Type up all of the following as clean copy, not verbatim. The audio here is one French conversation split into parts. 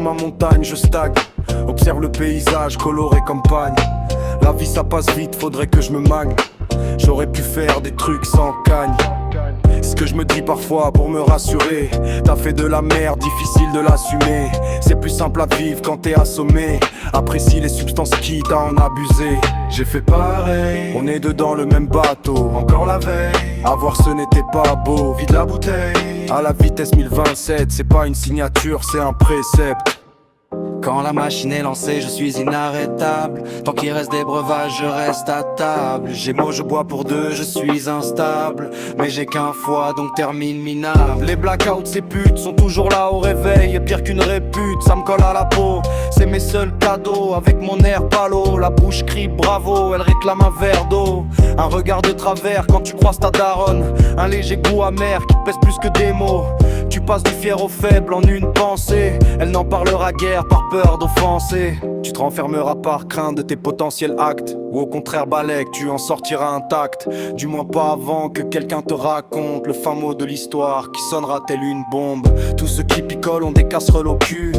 sur ma montagne, je stagne. Observe le paysage coloré comme pagne. La vie ça passe vite, faudrait que je me magne. J'aurais pu faire des trucs sans cagne. Ce que je me dis parfois pour me rassurer. T'as fait de la merde, difficile de l'assumer. C'est plus simple à vivre quand t'es assommé. Apprécie les substances quitte à en abuser. J'ai fait pareil, on est dedans le même bateau. Encore la veille, à voir ce n'était pas beau. Vide la bouteille, à la vitesse 1027. C'est pas une signature, c'est un précepte. Quand la machine est lancée, je suis inarrêtable. Tant qu'il reste des breuvages, je reste à table. J'ai beau, je bois pour deux, je suis instable. Mais j'ai qu'un foie, donc termine minable. Les blackouts, ces putes, sont toujours là au réveil. Et pire qu'une répute, ça me colle à la peau. C'est mes seuls cadeaux, avec mon air palo. La bouche crie bravo, elle réclame un verre d'eau. Un regard de travers quand tu croises ta daronne. Un léger goût amer qui te pèse plus que des mots. Tu passes du fier au faible en une pensée. Elle n'en parlera guère par peur d'offenser. Tu te renfermeras par crainte de tes potentiels actes. Ou au contraire balèque, tu en sortiras intact. Du moins pas avant que quelqu'un te raconte le fin mot de l'histoire qui sonnera telle une bombe. Tous ceux qui picolent ont des casseroles au cul.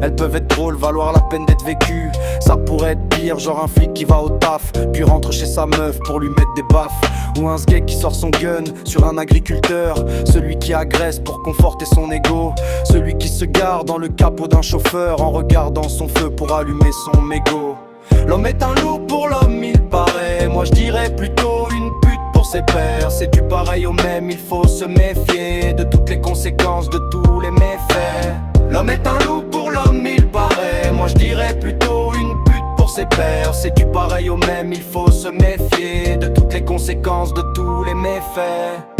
Elles peuvent être drôles, valoir la peine d'être vécues. Ça pourrait être pire, genre un flic qui va au taf puis rentre chez sa meuf pour lui mettre des baffes. Ou un sgeg qui sort son gun sur un agriculteur. Celui qui agresse pour conforter son ego. Celui qui se gare dans le capot d'un chauffeur en regardant son feu pour allumer son mégot. L'homme est un loup pour l'homme, il paraît. Moi je dirais plutôt une pute pour ses pairs. C'est du pareil au même, il faut se méfier de toutes les conséquences, de tous les méfaits. L'homme est un loup pour l'homme, il paraît. Moi je dirais plutôt une pute pour ses pairs. C'est du pareil au même, il faut se méfier de toutes les conséquences, de tous les méfaits.